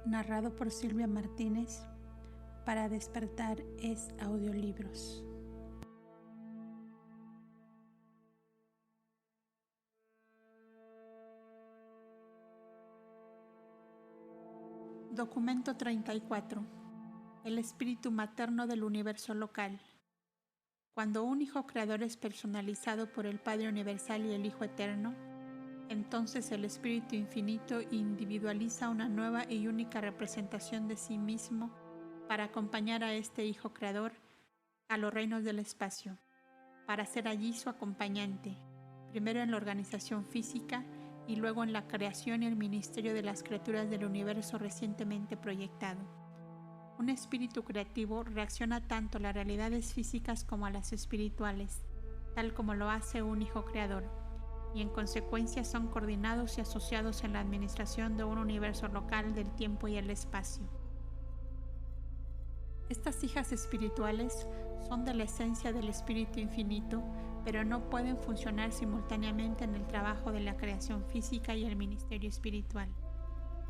narrado por Silvia Martínez. Para despertar es audiolibros. Documento 34. El espíritu materno del universo local. Cuando un Hijo Creador es personalizado por el Padre Universal y el Hijo Eterno, entonces el Espíritu Infinito individualiza una nueva y única representación de sí mismo para acompañar a este Hijo Creador a los reinos del espacio, para ser allí su acompañante, primero en la organización física y luego en la creación y el ministerio de las criaturas del universo recientemente proyectado. Un espíritu creativo reacciona tanto a las realidades físicas como a las espirituales, tal como lo hace un Hijo Creador, y en consecuencia son coordinados y asociados en la administración de un universo local del tiempo y el espacio. Estas hijas espirituales son de la esencia del Espíritu Infinito, pero no pueden funcionar simultáneamente en el trabajo de la creación física y el ministerio espiritual.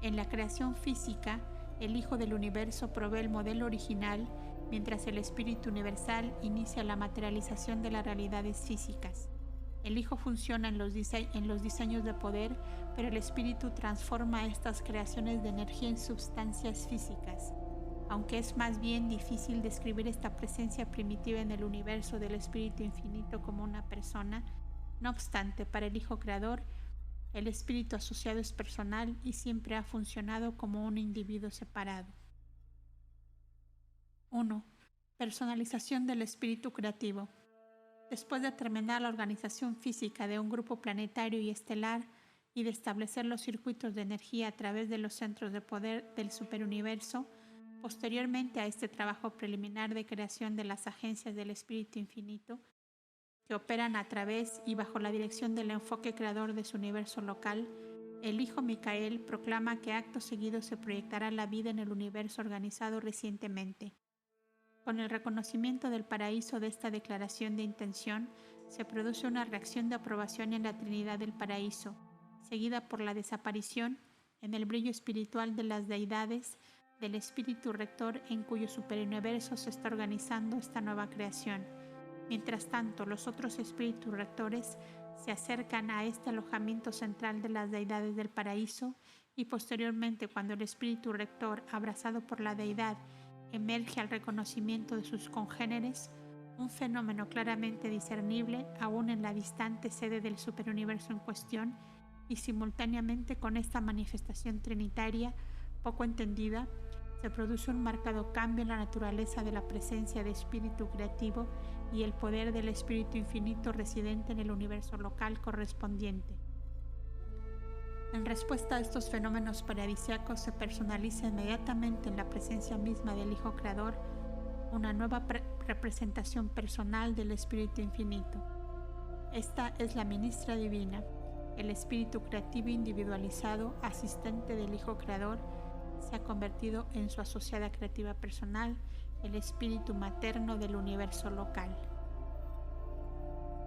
En la creación física, el Hijo del Universo provee el modelo original, mientras el Espíritu Universal inicia la materialización de las realidades físicas. El Hijo funciona en los diseños de poder, pero el Espíritu transforma estas creaciones de energía en sustancias físicas. Aunque es más bien difícil describir esta presencia primitiva en el universo del Espíritu Infinito como una persona, no obstante, para el Hijo Creador, el espíritu asociado es personal y siempre ha funcionado como un individuo separado. 1. Personalización del espíritu creativo. Después de terminar la organización física de un grupo planetario y estelar y de establecer los circuitos de energía a través de los centros de poder del superuniverso, posteriormente a este trabajo preliminar de creación de las agencias del Espíritu Infinito, que operan a través y bajo la dirección del enfoque creador de su universo local, el Hijo Micael proclama que acto seguido se proyectará la vida en el universo organizado recientemente. Con el reconocimiento del paraíso de esta declaración de intención, se produce una reacción de aprobación en la Trinidad del Paraíso, seguida por la desaparición, en el brillo espiritual de las deidades, del Espíritu Rector en cuyo superuniverso se está organizando esta nueva creación. Mientras tanto, los otros espíritus rectores se acercan a este alojamiento central de las deidades del paraíso y posteriormente, cuando el espíritu rector, abrazado por la deidad, emerge al reconocimiento de sus congéneres, un fenómeno claramente discernible aún en la distante sede del superuniverso en cuestión, y simultáneamente con esta manifestación trinitaria poco entendida, se produce un marcado cambio en la naturaleza de la presencia de espíritu creativo y el poder del Espíritu Infinito residente en el universo local correspondiente. En respuesta a estos fenómenos paradisíacos se personaliza inmediatamente en la presencia misma del Hijo Creador una nueva representación personal del Espíritu Infinito. Esta es la ministra divina, el Espíritu creativo individualizado, asistente del Hijo Creador, se ha convertido en su asociada creativa personal, el espíritu materno del universo local.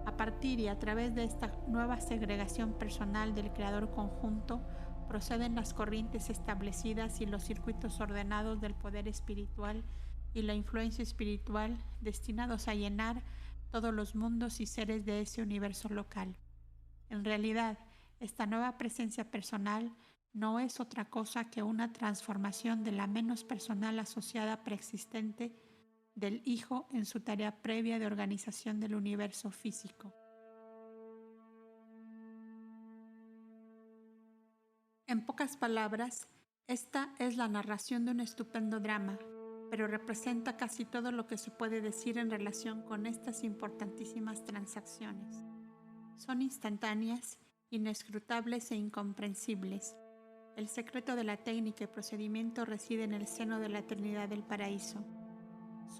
A partir y a través de esta nueva segregación personal del creador conjunto, proceden las corrientes establecidas y los circuitos ordenados del poder espiritual y la influencia espiritual destinados a llenar todos los mundos y seres de ese universo local. En realidad, esta nueva presencia personal no es otra cosa que una transformación de la menos personal asociada preexistente del Hijo en su tarea previa de organización del universo físico. En pocas palabras, esta es la narración de un estupendo drama, pero representa casi todo lo que se puede decir en relación con estas importantísimas transacciones. Son instantáneas, inescrutables e incomprensibles. El secreto de la técnica y procedimiento reside en el seno de la eternidad del paraíso.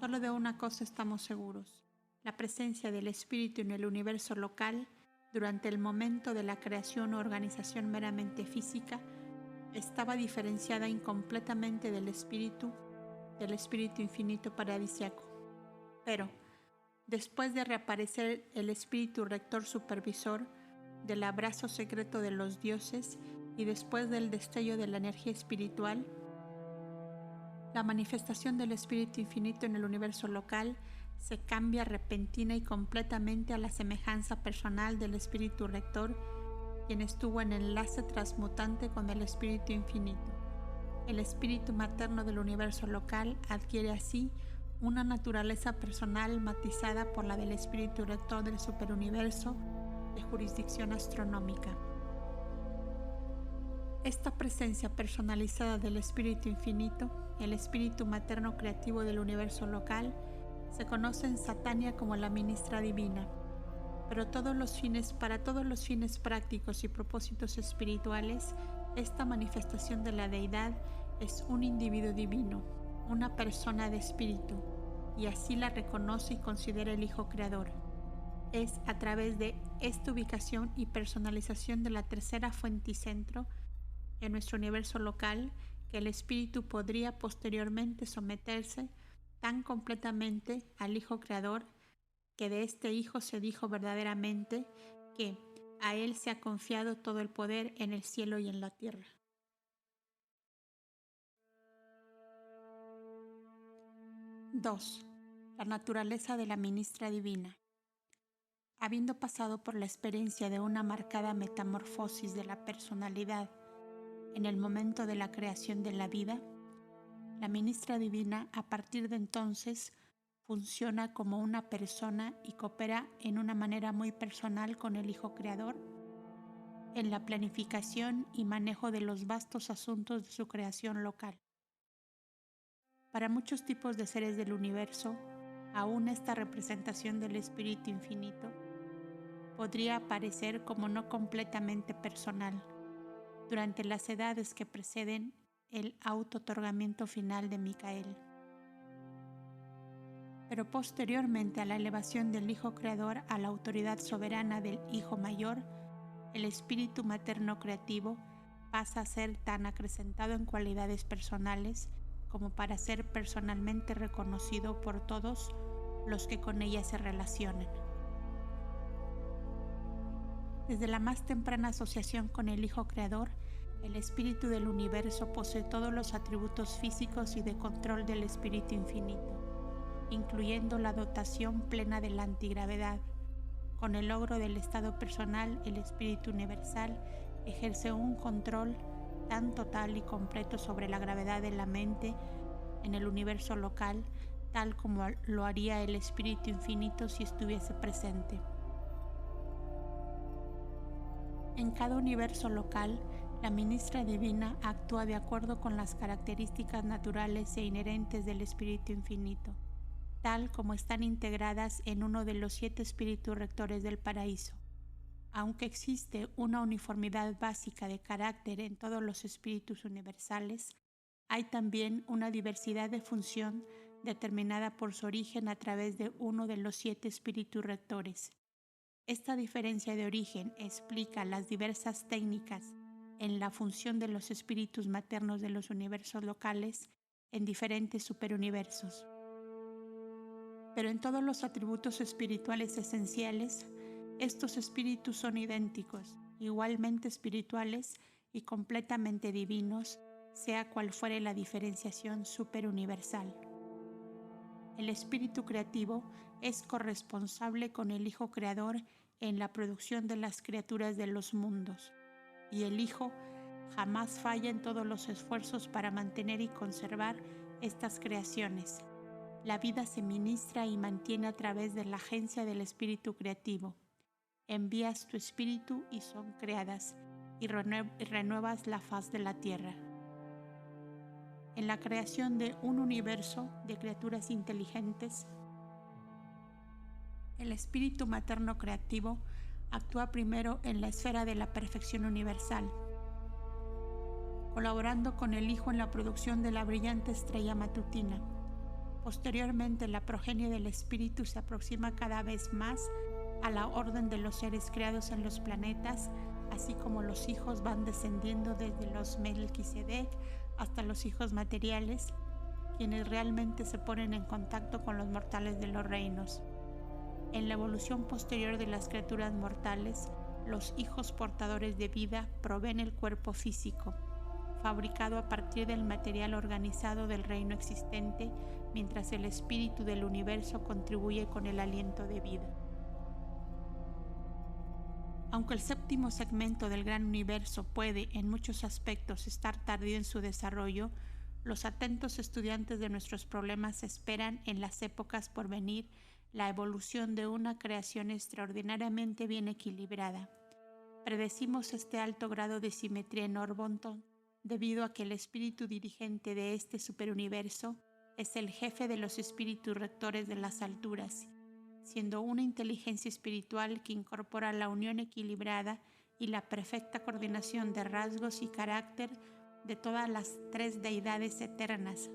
Solo de una cosa estamos seguros: la presencia del espíritu en el universo local, durante el momento de la creación o organización meramente física, estaba diferenciada incompletamente del espíritu infinito paradisiaco. Pero, después de reaparecer el espíritu rector supervisor, del abrazo secreto de los dioses y después del destello de la energía espiritual, La manifestación del Espíritu Infinito en el universo local se cambia repentina y completamente a la semejanza personal del Espíritu Rector, quien estuvo en enlace transmutante con el Espíritu Infinito. El Espíritu Materno del universo local adquiere así una naturaleza personal matizada por la del Espíritu Rector del superuniverso de jurisdicción astronómica. Esta presencia personalizada del Espíritu Infinito, el Espíritu Materno Creativo del universo local, se conoce en Satania como la ministra divina, pero para todos los fines prácticos y propósitos espirituales, esta manifestación de la deidad es un individuo divino, una persona de espíritu, y así la reconoce y considera el Hijo Creador. Es a través de esta ubicación y personalización de la tercera fuente y centro en nuestro universo local que el espíritu podría posteriormente someterse tan completamente al Hijo Creador que de este Hijo se dijo verdaderamente que a Él se ha confiado todo el poder en el cielo y en la tierra. Dos. La naturaleza de la ministra divina. Habiendo pasado por la experiencia de una marcada metamorfosis de la personalidad en el momento de la creación de la vida, la ministra divina a partir de entonces funciona como una persona y coopera en una manera muy personal con el Hijo Creador en la planificación y manejo de los vastos asuntos de su creación local. Para muchos tipos de seres del universo, aún esta representación del Espíritu Infinito podría aparecer como no completamente personal durante las edades que preceden el auto-otorgamiento final de Micael. Pero posteriormente a la elevación del Hijo Creador a la autoridad soberana del Hijo Mayor, el Espíritu Materno Creativo pasa a ser tan acrecentado en cualidades personales como para ser personalmente reconocido por todos los que con ella se relacionan. Desde la más temprana asociación con el Hijo Creador, el Espíritu del Universo posee todos los atributos físicos y de control del Espíritu Infinito, incluyendo la dotación plena de la antigravedad. Con el logro del estado personal, el Espíritu Universal ejerce un control tan total y completo sobre la gravedad de la mente en el universo local, tal como lo haría el Espíritu Infinito si estuviese presente. En cada universo local, la ministra divina actúa de acuerdo con las características naturales e inherentes del Espíritu Infinito, tal como están integradas en uno de los 7 espíritus rectores del paraíso. Aunque existe una uniformidad básica de carácter en todos los espíritus universales, hay también una diversidad de función determinada por su origen a través de uno de los 7 espíritus rectores. Esta diferencia de origen explica las diversas técnicas en la función de los espíritus maternos de los universos locales en diferentes superuniversos. Pero en todos los atributos espirituales esenciales, estos espíritus son idénticos, igualmente espirituales y completamente divinos, sea cual fuere la diferenciación superuniversal. El espíritu creativo es corresponsable con el Hijo Creador en la producción de las criaturas de los mundos, y el Hijo jamás falla en todos los esfuerzos para mantener y conservar estas creaciones. La vida se ministra y mantiene a través de la agencia del espíritu creativo. Envías tu espíritu y son creadas, y renuevas la faz de la tierra. En la creación de un universo de criaturas inteligentes, el espíritu materno creativo actúa primero en la esfera de la perfección universal, colaborando con el Hijo en la producción de la brillante estrella matutina. Posteriormente, la progenie del espíritu se aproxima cada vez más a la orden de los seres creados en los planetas, así como los hijos van descendiendo desde los Melquisedec hasta los hijos materiales, quienes realmente se ponen en contacto con los mortales de los reinos. En la evolución posterior de las criaturas mortales, los hijos portadores de vida proveen el cuerpo físico, fabricado a partir del material organizado del reino existente, mientras el espíritu del universo contribuye con el aliento de vida. Aunque el séptimo segmento del gran universo puede, en muchos aspectos, estar tardío en su desarrollo, los atentos estudiantes de nuestros problemas esperan en las épocas por venir la evolución de una creación extraordinariamente bien equilibrada. Predecimos este alto grado de simetría en Orbonton debido a que el espíritu dirigente de este superuniverso es el jefe de los espíritus rectores de las alturas, siendo una inteligencia espiritual que incorpora la unión equilibrada y la perfecta coordinación de rasgos y carácter de todas las tres deidades eternas.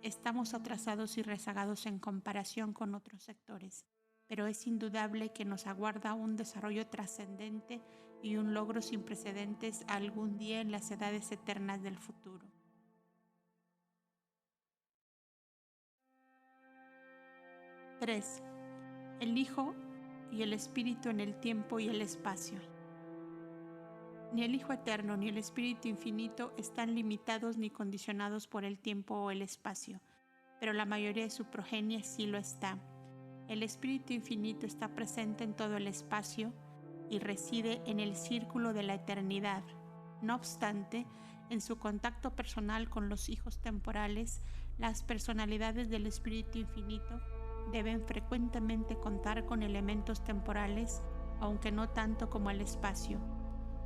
Estamos atrasados y rezagados en comparación con otros sectores, pero es indudable que nos aguarda un desarrollo trascendente y un logro sin precedentes algún día en las edades eternas del futuro. Tres. El Hijo y el Espíritu en el tiempo y el espacio. Ni el Hijo Eterno ni el Espíritu Infinito están limitados ni condicionados por el tiempo o el espacio, pero la mayoría de su progenie sí lo está. El Espíritu Infinito está presente en todo el espacio y reside en el círculo de la eternidad. No obstante, en su contacto personal con los hijos temporales, las personalidades del Espíritu Infinito deben frecuentemente contar con elementos temporales, aunque no tanto como el espacio.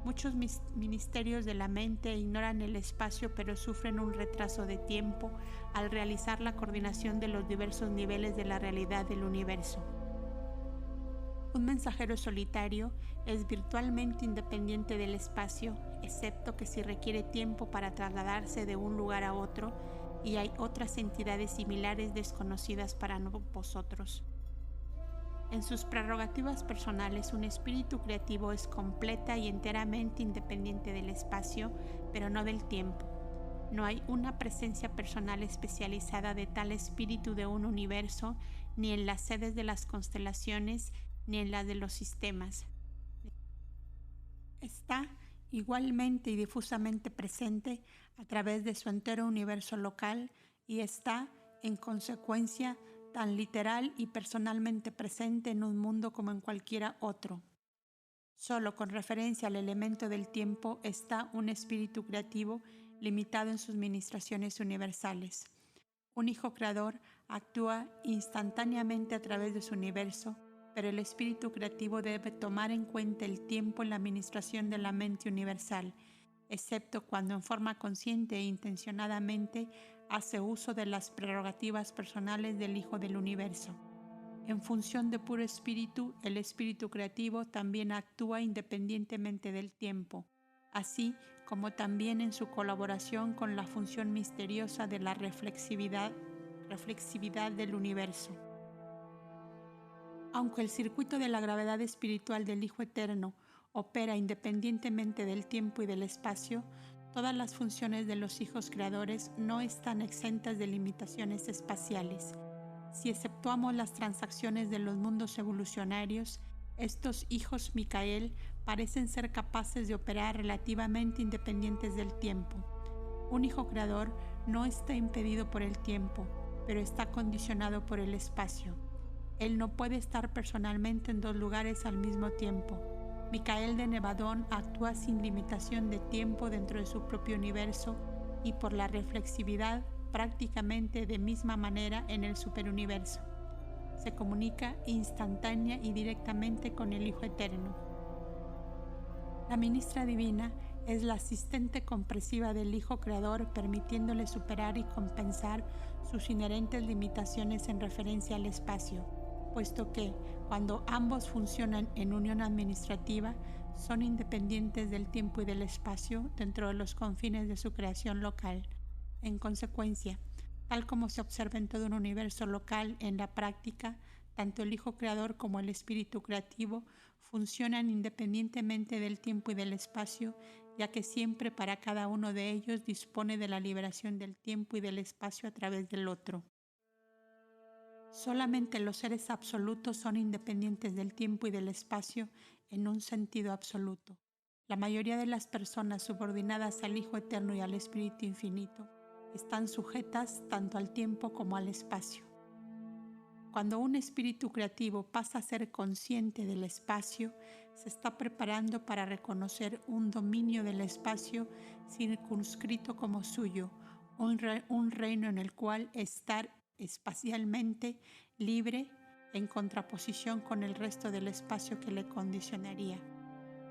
Muchos ministerios de la mente ignoran el espacio, pero sufren un retraso de tiempo al realizar la coordinación de los diversos niveles de la realidad del universo. Un mensajero solitario es virtualmente independiente del espacio, excepto que si requiere tiempo para trasladarse de un lugar a otro, y hay otras entidades similares desconocidas para vosotros. En sus prerrogativas personales, un espíritu creativo es completa y enteramente independiente del espacio, pero no del tiempo. No hay una presencia personal especializada de tal espíritu de un universo, ni en las sedes de las constelaciones, ni en las de los sistemas. Está igualmente y difusamente presente a través de su entero universo local y está, en consecuencia, tan literal y personalmente presente en un mundo como en cualquiera otro. Solo con referencia al elemento del tiempo está un espíritu creativo limitado en sus ministraciones universales. Un hijo creador actúa instantáneamente a través de su universo, pero el espíritu creativo debe tomar en cuenta el tiempo en la administración de la mente universal, excepto cuando en forma consciente e intencionadamente hace uso de las prerrogativas personales del Hijo del Universo. En función de puro espíritu, el espíritu creativo también actúa independientemente del tiempo, así como también en su colaboración con la función misteriosa de la reflexividad del universo. Aunque el circuito de la gravedad espiritual del Hijo Eterno opera independientemente del tiempo y del espacio, todas las funciones de los hijos creadores no están exentas de limitaciones espaciales. Si exceptuamos las transacciones de los mundos evolucionarios, estos hijos Micael parecen ser capaces de operar relativamente independientes del tiempo. Un hijo creador no está impedido por el tiempo, pero está condicionado por el espacio. Él no puede estar personalmente en dos lugares al mismo tiempo. Micael de Nevadón actúa sin limitación de tiempo dentro de su propio universo y por la reflexividad prácticamente de misma manera en el superuniverso. Se comunica instantánea y directamente con el Hijo Eterno. La ministra divina es la asistente compresiva del Hijo Creador, permitiéndole superar y compensar sus inherentes limitaciones en referencia al espacio, puesto que, cuando ambos funcionan en unión administrativa, son independientes del tiempo y del espacio dentro de los confines de su creación local. En consecuencia, tal como se observa en todo un universo local, en la práctica, tanto el Hijo Creador como el Espíritu Creativo funcionan independientemente del tiempo y del espacio, ya que siempre para cada uno de ellos dispone de la liberación del tiempo y del espacio a través del otro. Solamente los seres absolutos son independientes del tiempo y del espacio en un sentido absoluto. La mayoría de las personas subordinadas al Hijo Eterno y al Espíritu Infinito están sujetas tanto al tiempo como al espacio. Cuando un espíritu creativo pasa a ser consciente del espacio, se está preparando para reconocer un dominio del espacio circunscrito como suyo, un reino en el cual estar espacialmente libre en contraposición con el resto del espacio que le condicionaría.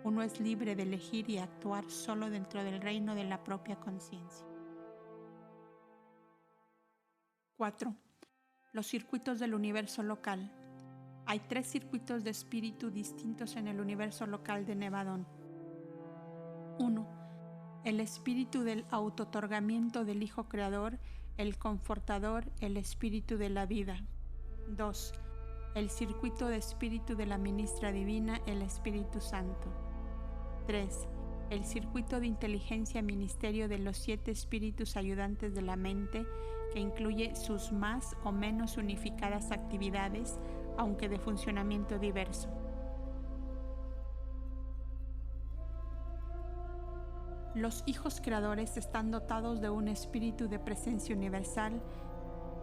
Uno es libre de elegir y actuar solo dentro del reino de la propia conciencia. 4. Los circuitos del universo local. Hay 3 circuitos de espíritu distintos en el universo local de Nevadón. 1. El espíritu del autootorgamiento del Hijo Creador, el Confortador, el espíritu de la vida. 2. El circuito de espíritu de la ministra divina, el Espíritu Santo. 3. El circuito de inteligencia ministerio de los 7 espíritus ayudantes de la mente, que incluye sus más o menos unificadas actividades, aunque de funcionamiento diverso. Los hijos creadores están dotados de un espíritu de presencia universal,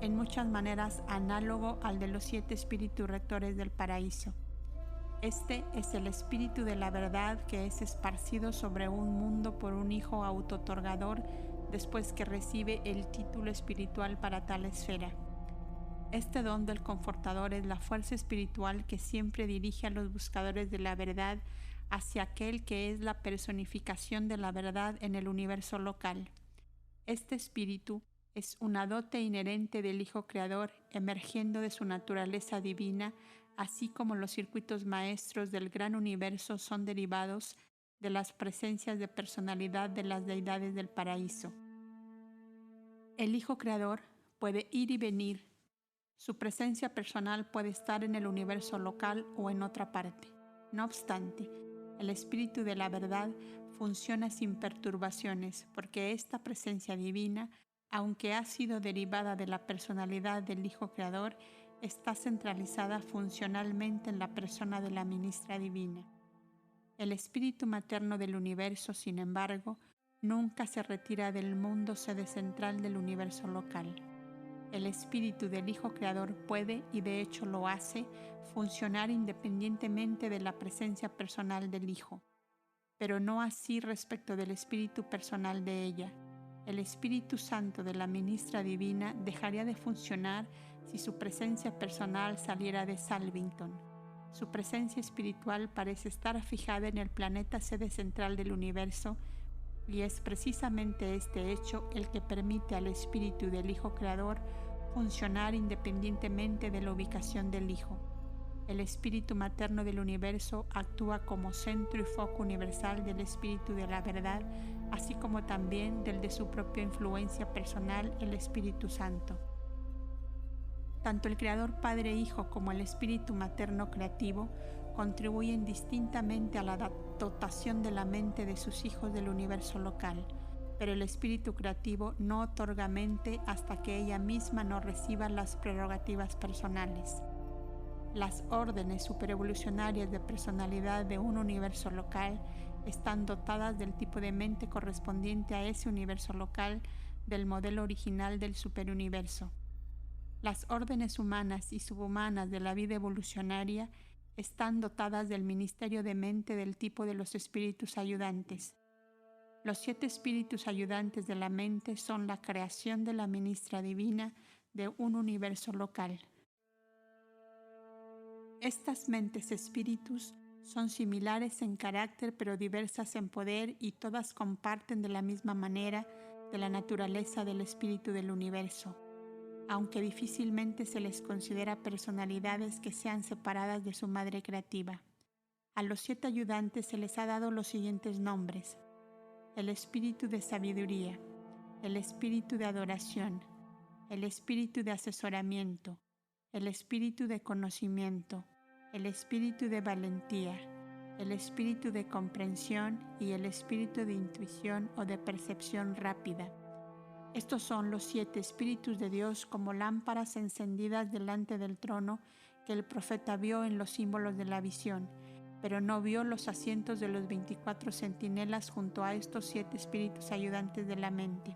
en muchas maneras análogo al de los 7 espíritus rectores del paraíso. Este es el espíritu de la verdad que es esparcido sobre un mundo por un hijo autootorgador después que recibe el título espiritual para tal esfera. Este don del Confortador es la fuerza espiritual que siempre dirige a los buscadores de la verdad hacia aquel que es la personificación de la verdad en el universo local. Este espíritu es una dote inherente del Hijo Creador emergiendo de su naturaleza divina, así como los circuitos maestros del gran universo son derivados de las presencias de personalidad de las deidades del paraíso. El Hijo Creador puede ir y venir. Su presencia personal puede estar en el universo local o en otra parte. No obstante, el espíritu de la verdad funciona sin perturbaciones porque esta presencia divina, aunque ha sido derivada de la personalidad del Hijo Creador, está centralizada funcionalmente en la persona de la ministra divina. El espíritu materno del universo, sin embargo, nunca se retira del mundo sede central del universo local. El espíritu del Hijo Creador puede, y de hecho lo hace, funcionar independientemente de la presencia personal del Hijo, pero no así respecto del espíritu personal de ella. El Espíritu Santo de la ministra divina dejaría de funcionar si su presencia personal saliera de Salvington. Su presencia espiritual parece estar fijada en el planeta sede central del universo, y es precisamente este hecho el que permite al espíritu del Hijo Creador funcionar independientemente de la ubicación del Hijo. El espíritu materno del universo actúa como centro y foco universal del espíritu de la verdad, así como también del de su propia influencia personal, el Espíritu Santo. Tanto el Creador Padre Hijo como el espíritu materno creativo contribuyen distintamente a la dotación de la mente de sus hijos del universo local, pero el espíritu creativo no otorga mente hasta que ella misma no reciba las prerrogativas personales. Las órdenes superevolucionarias de personalidad de un universo local están dotadas del tipo de mente correspondiente a ese universo local del modelo original del superuniverso. Las órdenes humanas y subhumanas de la vida evolucionaria están dotadas del ministerio de mente del tipo de los espíritus ayudantes. Los 7 espíritus ayudantes de la mente son la creación de la ministra divina de un universo local. Estas mentes espíritus son similares en carácter pero diversas en poder, y todas comparten de la misma manera de la naturaleza del espíritu del universo, aunque difícilmente se les considera personalidades que sean separadas de su madre creativa. A los 7 ayudantes se les ha dado los siguientes nombres: el espíritu de sabiduría, el espíritu de adoración, el espíritu de asesoramiento, el espíritu de conocimiento, el espíritu de valentía, el espíritu de comprensión y el espíritu de intuición o de percepción rápida. Estos son los 7 espíritus de Dios como lámparas encendidas delante del trono que el profeta vio en los símbolos de la visión, pero no vio los asientos de los 24 centinelas junto a estos 7 espíritus ayudantes de la mente.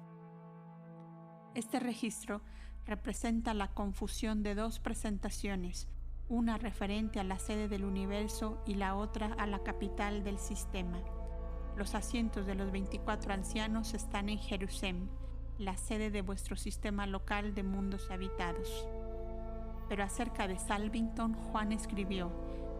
Este registro representa la confusión de 2 presentaciones, una referente a la sede del universo y la otra a la capital del sistema. Los asientos de los 24 ancianos están en Jerusalén, la sede de vuestro sistema local de mundos habitados. Pero acerca de Salvington, Juan escribió: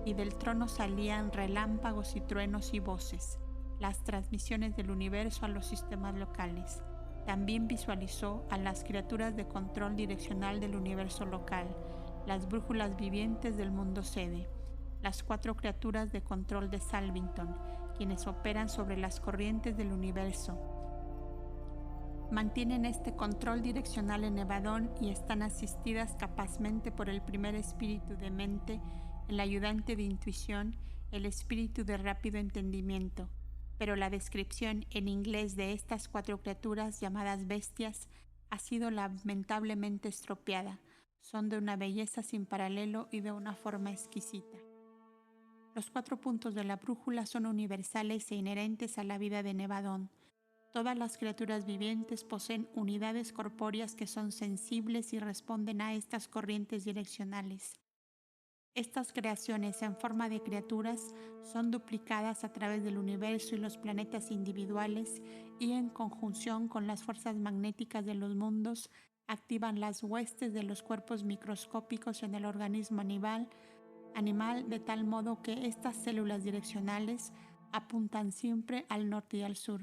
y del trono salían relámpagos y truenos y voces, las transmisiones del universo a los sistemas locales. También visualizó a las criaturas de control direccional del universo local, las brújulas vivientes del mundo sede, las 4 criaturas de control de Salvington, quienes operan sobre las corrientes del universo. Mantienen este control direccional en Nevadón y están asistidas capazmente por el primer espíritu de mente, el ayudante de intuición, el espíritu de rápido entendimiento. Pero la descripción en inglés de estas 4 criaturas llamadas bestias ha sido lamentablemente estropeada. Son de una belleza sin paralelo y de una forma exquisita. Los 4 puntos de la brújula son universales e inherentes a la vida de Nevadón. Todas las criaturas vivientes poseen unidades corpóreas que son sensibles y responden a estas corrientes direccionales. Estas creaciones en forma de criaturas son duplicadas a través del universo y los planetas individuales y en conjunción con las fuerzas magnéticas de los mundos activan las huestes de los cuerpos microscópicos en el organismo animal de tal modo que estas células direccionales apuntan siempre al norte y al sur.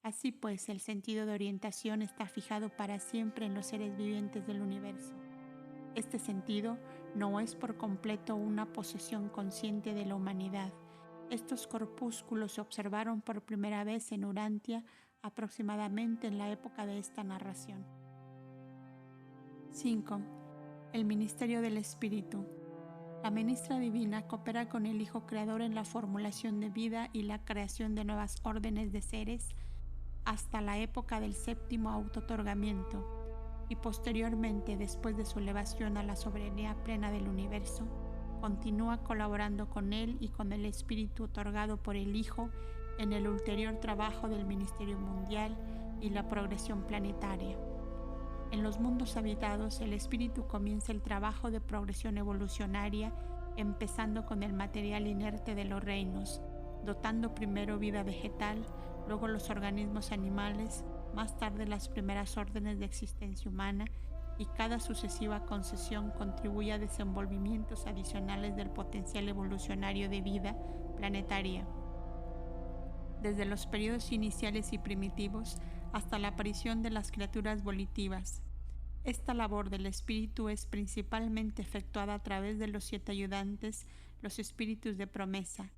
Así pues, el sentido de orientación está fijado para siempre en los seres vivientes del universo. Este sentido no es por completo una posesión consciente de la humanidad. Estos corpúsculos se observaron por primera vez en Urantia aproximadamente en la época de esta narración. 5. El ministerio del Espíritu. La ministra divina coopera con el Hijo Creador en la formulación de vida y la creación de nuevas órdenes de seres hasta la época del 7º autootorgamiento, y posteriormente, después de su elevación a la soberanía plena del universo, continúa colaborando con él y con el espíritu otorgado por el Hijo en el ulterior trabajo del ministerio mundial y la progresión planetaria. En los mundos habitados, el espíritu comienza el trabajo de progresión evolucionaria, empezando con el material inerte de los reinos, dotando primero vida vegetal, luego los organismos animales, más tarde las primeras órdenes de existencia humana, y cada sucesiva concesión contribuye a desenvolvimientos adicionales del potencial evolucionario de vida planetaria. Desde los periodos iniciales y primitivos hasta la aparición de las criaturas volitivas. Esta labor del espíritu es principalmente efectuada a través de los 7 ayudantes, los espíritus de promesa.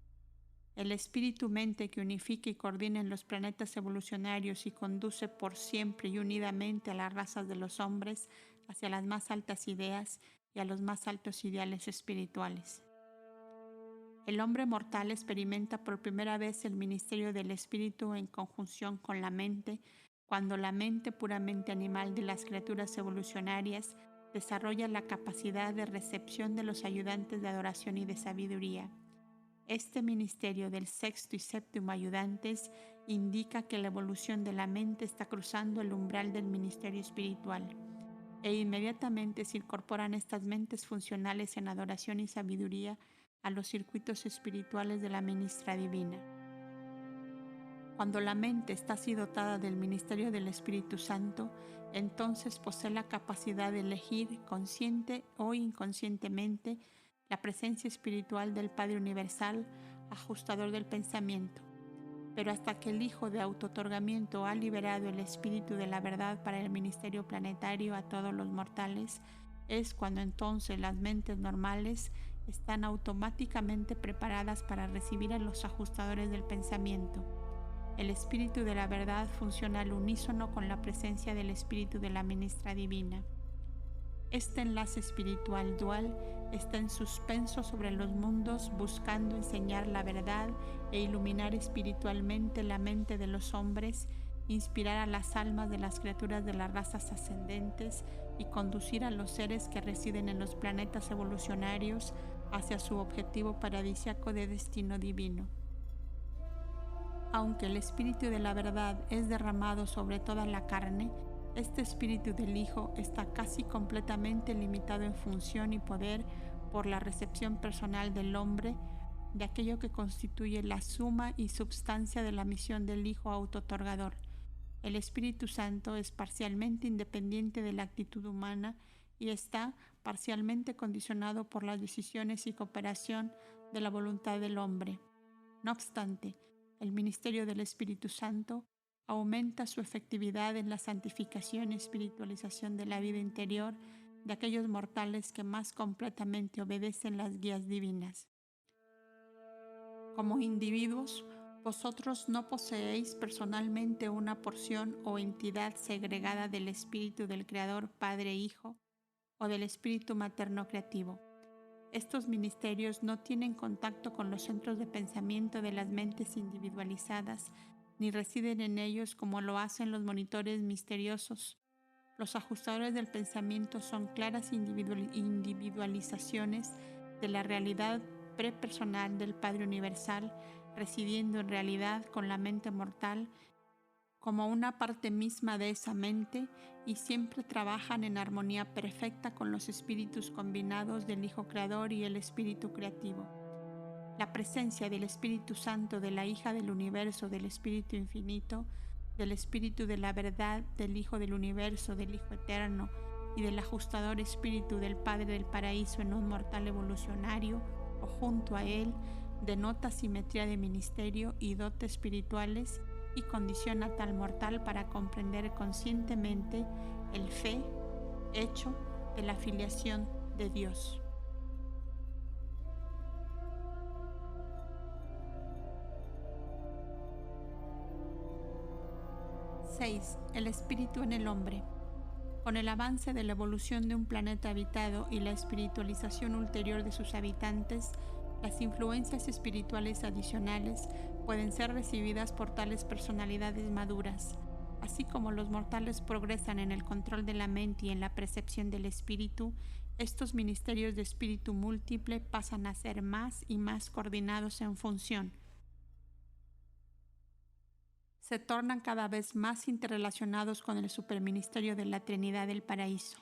El espíritu-mente que unifica y coordina en los planetas evolucionarios y conduce por siempre y unidamente a las razas de los hombres hacia las más altas ideas y a los más altos ideales espirituales. El hombre mortal experimenta por primera vez el ministerio del espíritu en conjunción con la mente, cuando la mente puramente animal de las criaturas evolucionarias desarrolla la capacidad de recepción de los ayudantes de adoración y de sabiduría. Este ministerio del 6º y 7º ayudantes indica que la evolución de la mente está cruzando el umbral del ministerio espiritual, e inmediatamente se incorporan estas mentes funcionales en adoración y sabiduría a los circuitos espirituales de la ministra divina. Cuando la mente está así dotada del ministerio del Espíritu Santo, entonces posee la capacidad de elegir consciente o inconscientemente la presencia espiritual del Padre Universal, ajustador del pensamiento. Pero hasta que el Hijo de autootorgamiento ha liberado el espíritu de la verdad para el ministerio planetario a todos los mortales, es cuando entonces las mentes normales están automáticamente preparadas para recibir a los ajustadores del pensamiento. El espíritu de la verdad funciona al unísono con la presencia del espíritu de la ministra divina. Este enlace espiritual dual está en suspenso sobre los mundos, buscando enseñar la verdad e iluminar espiritualmente la mente de los hombres, inspirar a las almas de las criaturas de las razas ascendentes y conducir a los seres que residen en los planetas evolucionarios hacia su objetivo paradisíaco de destino divino. Aunque el Espíritu de la verdad es derramado sobre toda la carne, este Espíritu del Hijo está casi completamente limitado en función y poder por la recepción personal del hombre de aquello que constituye la suma y substancia de la misión del Hijo autootorgador. El Espíritu Santo es parcialmente independiente de la actitud humana y está parcialmente condicionado por las decisiones y cooperación de la voluntad del hombre. No obstante, el ministerio del Espíritu Santo aumenta su efectividad en la santificación y espiritualización de la vida interior de aquellos mortales que más completamente obedecen las guías divinas. Como individuos, vosotros no poseéis personalmente una porción o entidad segregada del Espíritu del Creador Padre Hijo o del Espíritu Materno Creativo. Estos ministerios no tienen contacto con los centros de pensamiento de las mentes individualizadas, ni residen en ellos como lo hacen los monitores misteriosos. Los ajustadores del pensamiento son claras individualizaciones de la realidad prepersonal del Padre Universal, residiendo en realidad con la mente mortal como una parte misma de esa mente, y siempre trabajan en armonía perfecta con los espíritus combinados del Hijo Creador y el Espíritu Creativo. La presencia del Espíritu Santo, de la Hija del Universo, del Espíritu Infinito, del Espíritu de la Verdad, del Hijo del Universo, del Hijo Eterno y del ajustador Espíritu del Padre del Paraíso en un mortal evolucionario o junto a él, denota simetría de ministerio y dotes espirituales y condiciona a tal mortal para comprender conscientemente el fe hecho de la filiación de Dios. 6. El espíritu en el hombre. Con el avance de la evolución de un planeta habitado y la espiritualización ulterior de sus habitantes, las influencias espirituales adicionales pueden ser recibidas por tales personalidades maduras. Así como los mortales progresan en el control de la mente y en la percepción del espíritu, estos ministerios de espíritu múltiple pasan a ser más y más coordinados en función. Se tornan cada vez más interrelacionados con el superministerio de la Trinidad del Paraíso.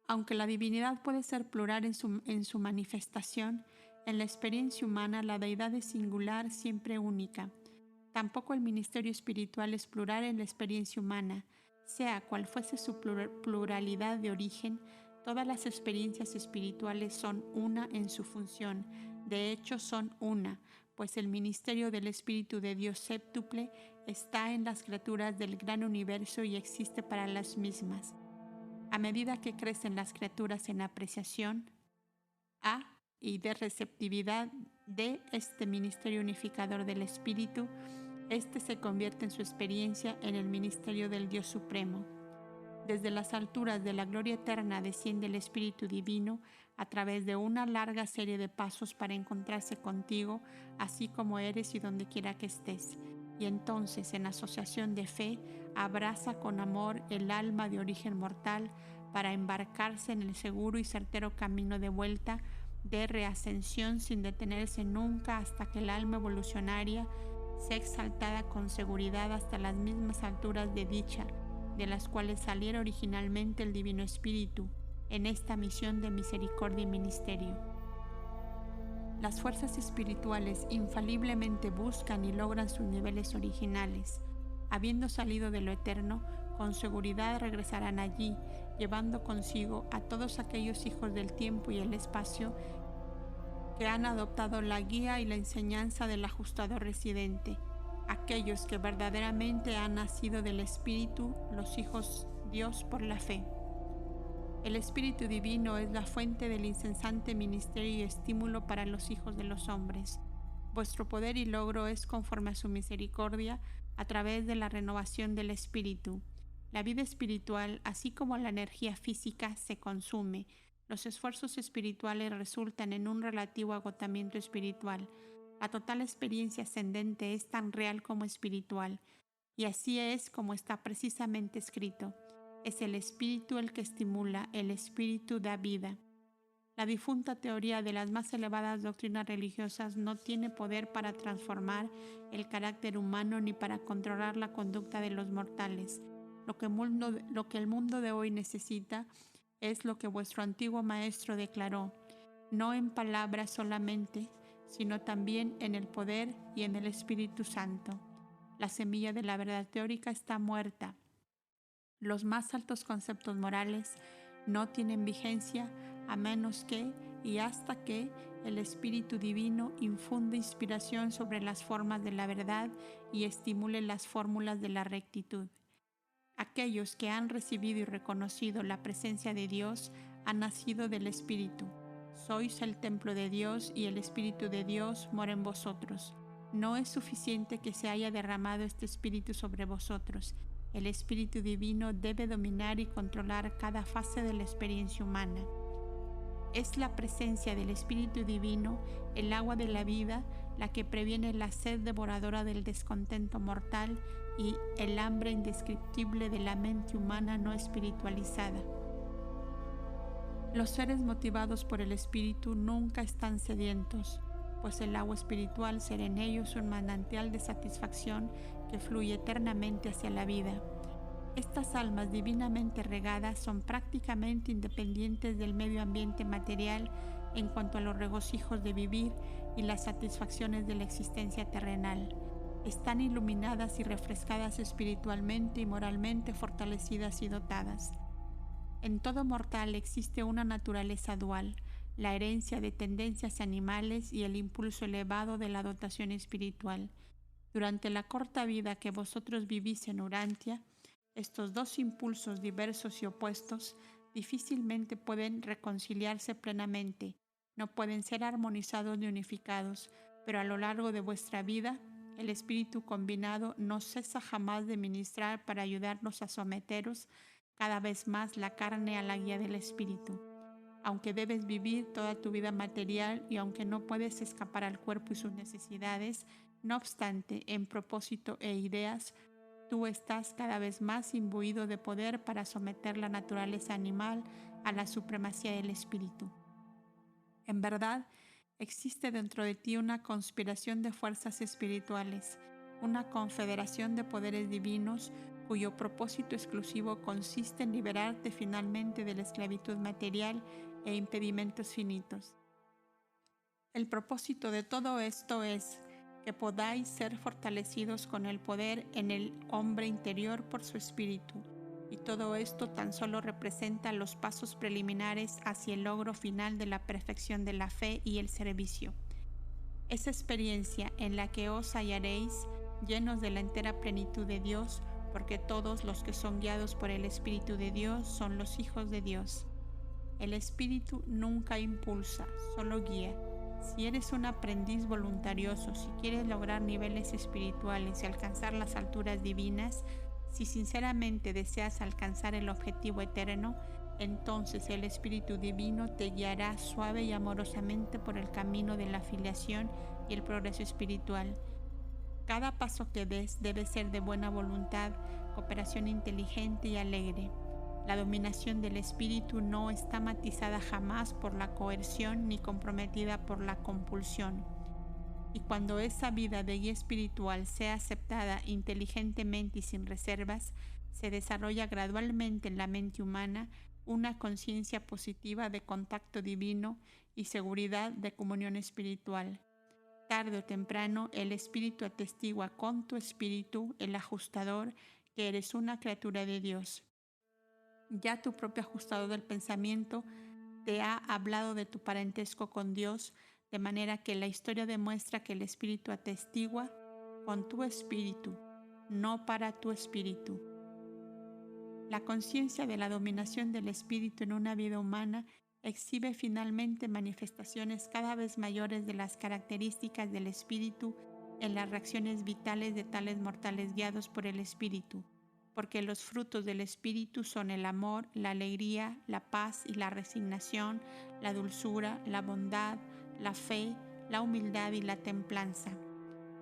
Aunque la divinidad puede ser plural en su manifestación, en la experiencia humana la deidad es singular, siempre única. Tampoco el ministerio espiritual es plural en la experiencia humana. Sea cual fuese su pluralidad de origen, todas las experiencias espirituales son una en su función. De hecho, son una, pues el ministerio del Espíritu de Dios séptuple está en las criaturas del gran universo y existe para las mismas. A medida que crecen las criaturas en apreciación y de receptividad de este ministerio unificador del Espíritu, este se convierte en su experiencia en el ministerio del Dios Supremo. Desde las alturas de la gloria eterna desciende el Espíritu Divino a través de una larga serie de pasos para encontrarse contigo, así como eres y donde quiera que estés. Y entonces, en asociación de fe, abraza con amor el alma de origen mortal para embarcarse en el seguro y certero camino de vuelta, de reascensión, sin detenerse nunca hasta que el alma evolucionaria sea exaltada con seguridad hasta las mismas alturas de dicha de las cuales saliera originalmente el Divino Espíritu en esta misión de misericordia y ministerio. Las fuerzas espirituales infaliblemente buscan y logran sus niveles originales. Habiendo salido de lo eterno, con seguridad regresarán allí, llevando consigo a todos aquellos hijos del tiempo y el espacio que han adoptado la guía y la enseñanza del ajustador residente, aquellos que verdaderamente han nacido del Espíritu, los hijos Dios por la fe. El Espíritu Divino es la fuente del incesante ministerio y estímulo para los hijos de los hombres. Vuestro poder y logro es conforme a su misericordia a través de la renovación del Espíritu. La vida espiritual, así como la energía física, se consume. Los esfuerzos espirituales resultan en un relativo agotamiento espiritual. La total experiencia ascendente es tan real como espiritual, y así es como está precisamente escrito. Es el Espíritu el que estimula, el Espíritu da vida. La difunta teoría de las más elevadas doctrinas religiosas no tiene poder para transformar el carácter humano ni para controlar la conducta de los mortales. Lo que el mundo de hoy necesita es lo que vuestro antiguo maestro declaró, no en palabras solamente, sino también en el poder y en el Espíritu Santo. La semilla de la verdad teórica está muerta. Los más altos conceptos morales no tienen vigencia a menos que y hasta que el Espíritu Divino infunde inspiración sobre las formas de la verdad y estimule las fórmulas de la rectitud. Aquellos que han recibido y reconocido la presencia de Dios han nacido del Espíritu. Sois el templo de Dios y el Espíritu de Dios mora en vosotros. No es suficiente que se haya derramado este Espíritu sobre vosotros. El Espíritu Divino debe dominar y controlar cada fase de la experiencia humana. Es la presencia del Espíritu Divino, el agua de la vida, la que previene la sed devoradora del descontento mortal y el hambre indescriptible de la mente humana no espiritualizada. Los seres motivados por el Espíritu nunca están sedientos, pues el agua espiritual será en ellos un manantial de satisfacción que fluye eternamente hacia la vida. Estas almas divinamente regadas son prácticamente independientes del medio ambiente material en cuanto a los regocijos de vivir y las satisfacciones de la existencia terrenal. Están iluminadas y refrescadas espiritualmente y moralmente fortalecidas y dotadas. En todo mortal existe una naturaleza dual, la herencia de tendencias animales y el impulso elevado de la dotación espiritual. Durante la corta vida que vosotros vivís en Urantia, estos dos impulsos diversos y opuestos difícilmente pueden reconciliarse plenamente, no pueden ser armonizados ni unificados, pero a lo largo de vuestra vida, el espíritu combinado no cesa jamás de ministrar para ayudarnos a someteros cada vez más la carne a la guía del espíritu. Aunque debes vivir toda tu vida material y aunque no puedes escapar al cuerpo y sus necesidades, no obstante, en propósito e ideas, tú estás cada vez más imbuido de poder para someter la naturaleza animal a la supremacía del espíritu. En verdad, existe dentro de ti una conspiración de fuerzas espirituales, una confederación de poderes divinos cuyo propósito exclusivo consiste en liberarte finalmente de la esclavitud material e impedimentos finitos. El propósito de todo esto es que podáis ser fortalecidos con el poder en el hombre interior por su espíritu, y todo esto tan solo representa los pasos preliminares hacia el logro final de la perfección de la fe y el servicio. Esa experiencia en la que os hallaréis llenos de la entera plenitud de Dios, porque todos los que son guiados por el Espíritu de Dios son los hijos de Dios. El Espíritu nunca impulsa, solo guía. Si eres un aprendiz voluntarioso, si quieres lograr niveles espirituales y alcanzar las alturas divinas, si sinceramente deseas alcanzar el objetivo eterno, entonces el Espíritu Divino te guiará suave y amorosamente por el camino de la filiación y el progreso espiritual. Cada paso que des debe ser de buena voluntad, cooperación inteligente y alegre. La dominación del espíritu no está matizada jamás por la coerción ni comprometida por la compulsión. Y cuando esa vida de guía espiritual sea aceptada inteligentemente y sin reservas, se desarrolla gradualmente en la mente humana una conciencia positiva de contacto divino y seguridad de comunión espiritual. Tarde o temprano, el espíritu atestigua con tu espíritu, el ajustador, que eres una criatura de Dios. Ya tu propio ajustador del pensamiento te ha hablado de tu parentesco con Dios, de manera que la historia demuestra que el espíritu atestigua con tu espíritu, no para tu espíritu. La conciencia de la dominación del espíritu en una vida humana exhibe finalmente manifestaciones cada vez mayores de las características del espíritu en las reacciones vitales de tales mortales guiados por el espíritu, porque los frutos del espíritu son el amor, la alegría, la paz y la resignación, la dulzura, la bondad, la fe, la humildad y la templanza.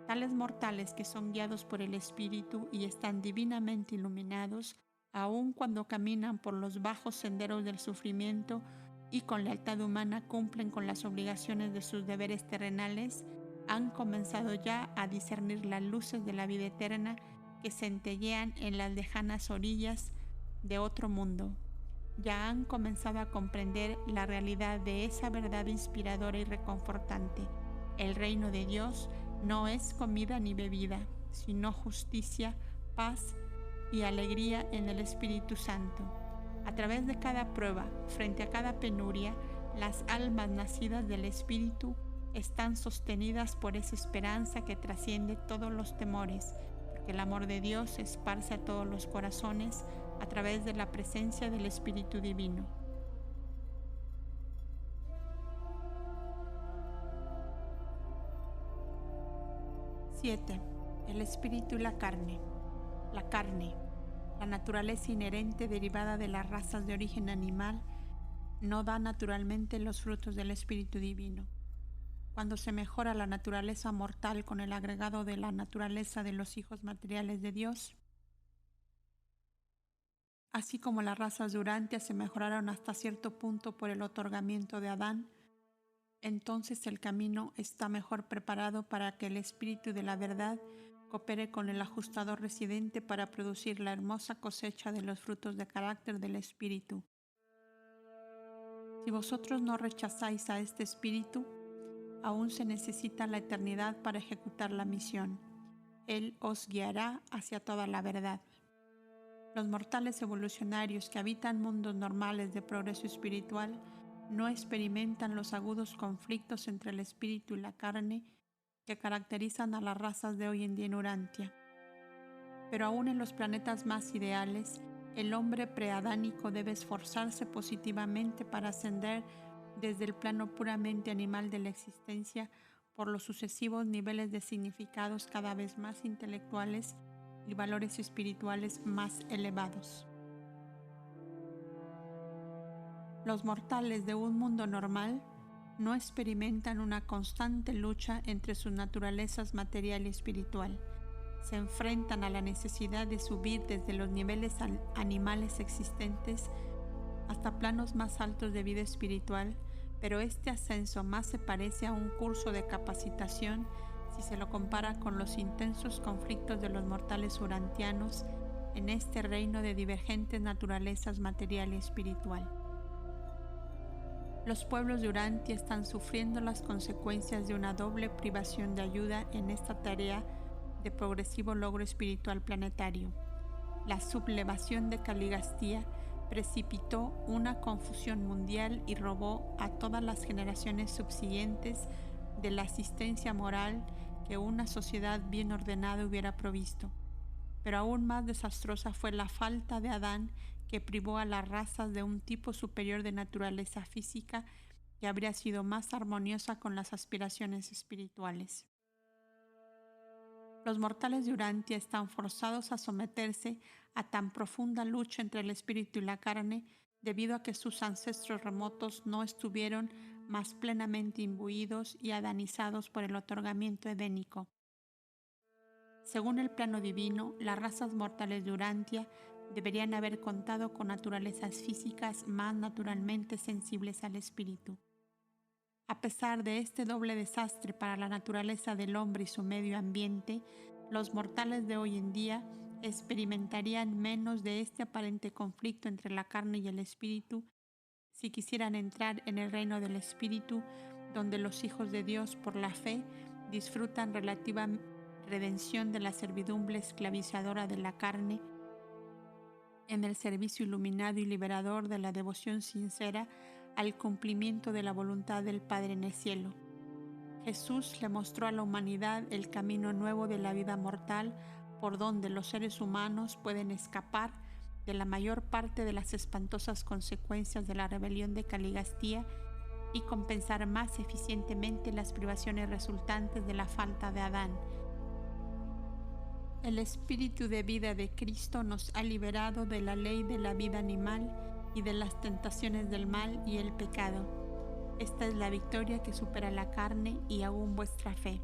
Tales mortales que son guiados por el espíritu y están divinamente iluminados, aun cuando caminan por los bajos senderos del sufrimiento, y con lealtad humana cumplen con las obligaciones de sus deberes terrenales, han comenzado ya a discernir las luces de la vida eterna que centellean en las lejanas orillas de otro mundo. Ya han comenzado a comprender la realidad de esa verdad inspiradora y reconfortante. El reino de Dios no es comida ni bebida, sino justicia, paz y alegría en el Espíritu Santo. A través de cada prueba, frente a cada penuria, las almas nacidas del Espíritu están sostenidas por esa esperanza que trasciende todos los temores, porque el amor de Dios se esparce a todos los corazones a través de la presencia del Espíritu Divino. Siete. El espíritu y la carne. La carne, la naturaleza inherente derivada de las razas de origen animal, no da naturalmente los frutos del Espíritu Divino. Cuando se mejora la naturaleza mortal con el agregado de la naturaleza de los hijos materiales de Dios, así como las razas de Urantia se mejoraron hasta cierto punto por el otorgamiento de Adán, entonces el camino está mejor preparado para que el Espíritu de la verdad coopere con el ajustador residente para producir la hermosa cosecha de los frutos de carácter del Espíritu. Si vosotros no rechazáis a este Espíritu, aún se necesita la eternidad para ejecutar la misión. Él os guiará hacia toda la verdad. Los mortales evolucionarios que habitan mundos normales de progreso espiritual no experimentan los agudos conflictos entre el espíritu y la carne que caracterizan a las razas de hoy en día en Urantia. Pero aún en los planetas más ideales, el hombre preadánico debe esforzarse positivamente para ascender desde el plano puramente animal de la existencia por los sucesivos niveles de significados cada vez más intelectuales y valores espirituales más elevados. Los mortales de un mundo normal no experimentan una constante lucha entre sus naturalezas material y espiritual. Se enfrentan a la necesidad de subir desde los niveles animales existentes hasta planos más altos de vida espiritual, pero este ascenso más se parece a un curso de capacitación si se lo compara con los intensos conflictos de los mortales urantianos en este reino de divergentes naturalezas material y espiritual. Los pueblos de Urantia están sufriendo las consecuencias de una doble privación de ayuda en esta tarea de progresivo logro espiritual planetario. La sublevación de Caligastía precipitó una confusión mundial y robó a todas las generaciones subsiguientes de la asistencia moral que una sociedad bien ordenada hubiera provisto. Pero aún más desastrosa fue la falta de Adán, que privó a las razas de un tipo superior de naturaleza física que habría sido más armoniosa con las aspiraciones espirituales. Los mortales de Urantia están forzados a someterse a tan profunda lucha entre el espíritu y la carne debido a que sus ancestros remotos no estuvieron más plenamente imbuidos y adanizados por el otorgamiento edénico. Según el plano divino, las razas mortales de Urantia deberían haber contado con naturalezas físicas más naturalmente sensibles al espíritu. A pesar de este doble desastre para la naturaleza del hombre y su medio ambiente, los mortales de hoy en día experimentarían menos de este aparente conflicto entre la carne y el espíritu si quisieran entrar en el reino del espíritu, donde los hijos de Dios por la fe disfrutan relativa redención de la servidumbre esclavizadora de la carne en el servicio iluminado y liberador de la devoción sincera al cumplimiento de la voluntad del Padre en el cielo. Jesús le mostró a la humanidad el camino nuevo de la vida mortal por donde los seres humanos pueden escapar de la mayor parte de las espantosas consecuencias de la rebelión de Caligastía y compensar más eficientemente las privaciones resultantes de la falta de Adán. El espíritu de vida de Cristo nos ha liberado de la ley de la vida animal y de las tentaciones del mal y el pecado. Esta es la victoria que supera la carne y aún vuestra fe.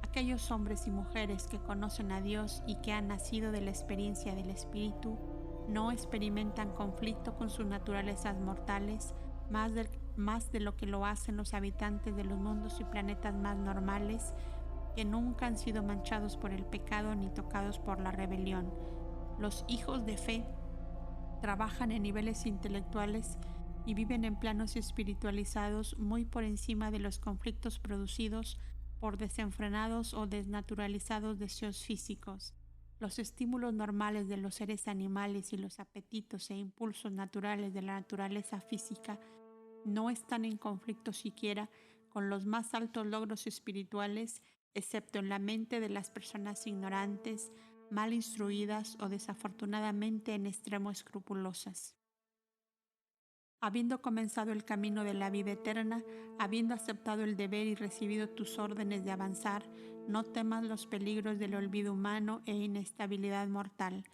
Aquellos hombres y mujeres que conocen a Dios y que han nacido de la experiencia del Espíritu no experimentan conflicto con sus naturalezas mortales más de lo que lo hacen los habitantes de los mundos y planetas más normales, que nunca han sido manchados por el pecado ni tocados por la rebelión. Los hijos de fe trabajan en niveles intelectuales y viven en planos espiritualizados muy por encima de los conflictos producidos por desenfrenados o desnaturalizados deseos físicos. Los estímulos normales de los seres animales y los apetitos e impulsos naturales de la naturaleza física no están en conflicto siquiera con los más altos logros espirituales, excepto en la mente de las personas ignorantes, mal instruidas o desafortunadamente en extremo escrupulosas. Habiendo comenzado el camino de la vida eterna, habiendo aceptado el deber y recibido tus órdenes de avanzar, no temas los peligros del olvido humano e inestabilidad mortal.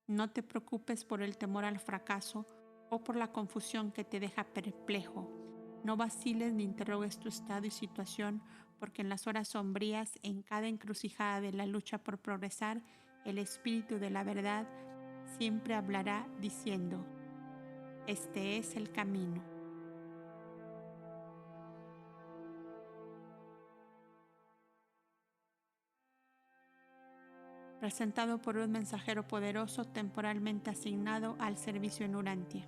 No te preocupes por el temor al fracaso o por la confusión que te deja perplejo. No vaciles ni interrogues tu estado y situación, porque en las horas sombrías, en cada encrucijada de la lucha por progresar, el Espíritu de la verdad siempre hablará diciendo: este es el camino. Presentado por un mensajero poderoso temporalmente asignado al servicio en Urantia.